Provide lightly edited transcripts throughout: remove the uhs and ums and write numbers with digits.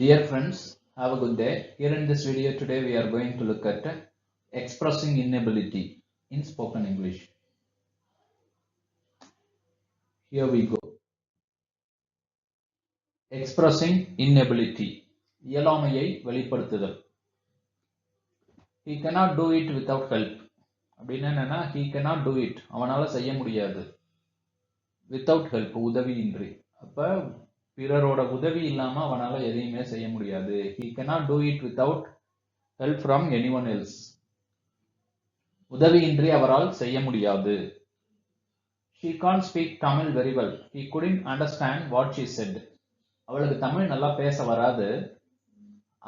Dear friends, have a good day. Here in this video today we are going to look at expressing inability in spoken English. Here we go. Expressing inability. இயலாமையை வெளிப்படுத்துதல். He cannot do it without help. அப்படின்னா என்னன்னா he cannot do it. அவனால செய்ய முடியாது. Without help, உதவியின்றி. அப்ப பிறரோட உதவி இல்லாம அவனால எதையுமே செய்ய முடியாது. He cannot do it without help from anyone else. உதவியின்றி அவரால் செய்ய முடியாது. She can't speak Tamil very well. He couldn't understand what she said. அவளுக்கு தமிழ் நல்லா பேச வராது.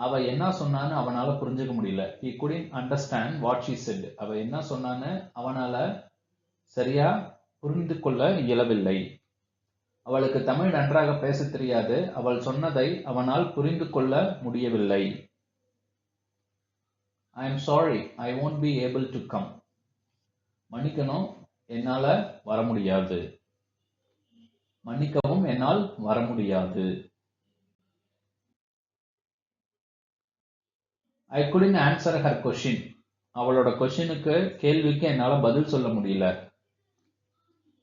அவ என்ன சொன்னான்னு அவனால புரிஞ்சுக்க முடியல. He couldn't understand what she said. அவ என்ன சொன்னான்னு அவனால சரியா புரிந்து கொள்ள இயலவில்லை. அவளுக்கு தமிழ் நன்றாக பேச தெரியாது. அவள் சொன்னதை அவனால் புரிந்து கொள்ள முடியவில்லை. I am sorry, I won't be able to come. மன்னிக்கணும், என்னால வர முடியாது. மன்னிக்கவும் என்னால் வர முடியாது. I couldn't answer her question. அவளோட கொஸ்டினுக்கு கேள்விக்கு என்னால பதில் சொல்ல முடியல.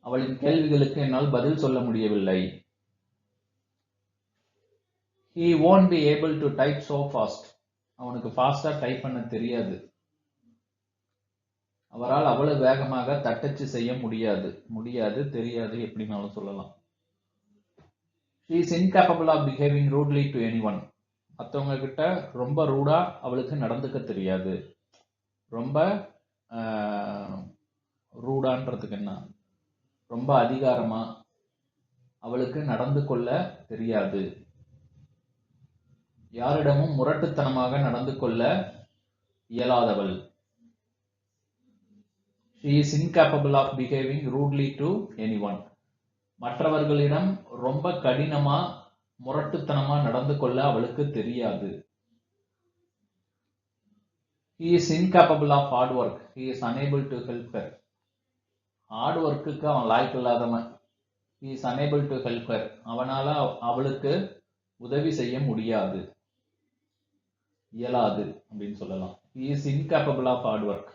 அவளின் கேள்விகளுக்கு என்னால் பதில் சொல்ல முடியவில்லை. He won't be able to type so fast. அவனுக்கு ஃபாஸ்டா டைப் பண்ண தெரியாது. அவரால் அவ்வளவு வேகமாக தட்டச்சு செய்ய முடியாது, தெரியாது, எப்படினாலும் சொல்லலாம். She is incapable of behaving rudely to anyone. மற்றவங்க கிட்ட ரொம்ப ரூடா அவளுக்கு நடந்துக்க தெரியாது. ரொம்ப ரூடான்றதுக்கு என்ன, ரொம்ப அதிகாரமா அவளுக்கு நடந்து கொள்ள தெரியாது. யாரிடமும் முரட்டுத்தனமாக நடந்து கொள்ள இயலாதவள். She is incapable of behaving rudely to anyone. மற்றவர்களிடம் ரொம்ப கடினமா முரட்டுத்தனமா நடந்து கொள்ள அவளுக்கு தெரியாது. He is incapable of hard work. He is unable to help her. Hard ஒர்க்குக்கு அவன் லாய்க்கு இல்லாதவன். He is unable to help her. அவனால அவளுக்கு உதவி செய்ய முடியாது, இயலாது அப்படின்னு சொல்லலாம். He is incapable of hard work.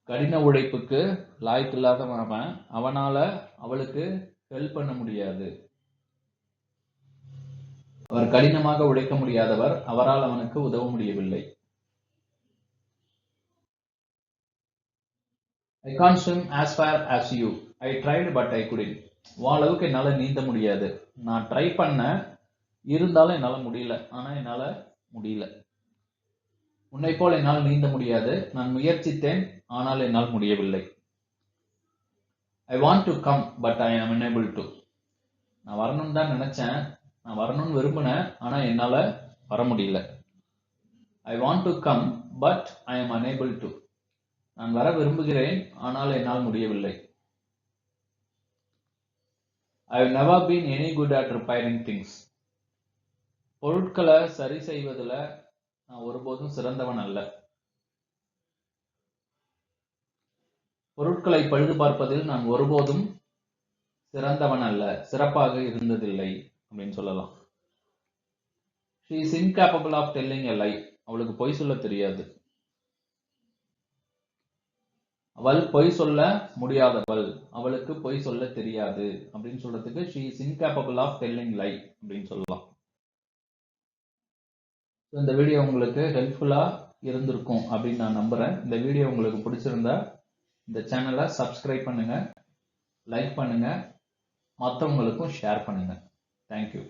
கடின உழைப்புக்கு லாய்க்கு இல்லாதவன், அவனால அவளுக்கு ஹெல்ப் பண்ண முடியாது. அவர் கடினமாக உழைக்க முடியாதவர், அவரால் அவனுக்கு உதவ முடியவில்லை. I can't swim as far as you. I tried but I couldn't. உன் அளவுக்கு என்னால நீந்த முடியாது. நான் ட்ரை பண்ண, இருந்தாலும் என்னால முடியல. ஆனா என்னால முடியல. உன்னை போல் என்னால் நீந்த முடியாது. நான் முயற்சித்தேன், ஆனால் என்னால் முடியவில்லை. I want to come but I am unable to. நான் வரணும்னு தான் நினைச்சேன், நான் வரணும்னு விரும்பினேன், ஆனா என்னால வர முடியல. I want to come but I am unable to. நான் வர விரும்புகிறேன், ஆனால் என்னால் முடியவில்லை. I have never been any good at repairing things. பொருட்களை சரி செய்வதில் நான் ஒருபோதும் சிறந்தவன் அல்ல. பொருட்களை பழுது பார்ப்பதில் நான் ஒருபோதும் சிறந்தவன் அல்ல, சிறப்பாக இருந்ததில்லை அப்படின்னு சொல்லலாம். She is incapable of telling a lie. அவளுக்கு பொய் சொல்ல தெரியாது. அவள் பொய் சொல்ல முடியாதவள், அவளுக்கு பொய் சொல்ல தெரியாது அப்படின்னு சொல்றதுக்கு she is incapable of telling lie அப்படின்னு சொல்லலாம். இந்த வீடியோ உங்களுக்கு ஹெல்ப்ஃபுல்லா இருந்திருக்கும் அப்படின்னு நான் நம்புறேன். இந்த வீடியோ உங்களுக்கு பிடிச்சிருந்தா இந்த சேனலை சப்ஸ்கிரைப் பண்ணுங்க, லைக் பண்ணுங்க, மற்றவங்களுக்கும் ஷேர் பண்ணுங்க. தேங்க்யூ.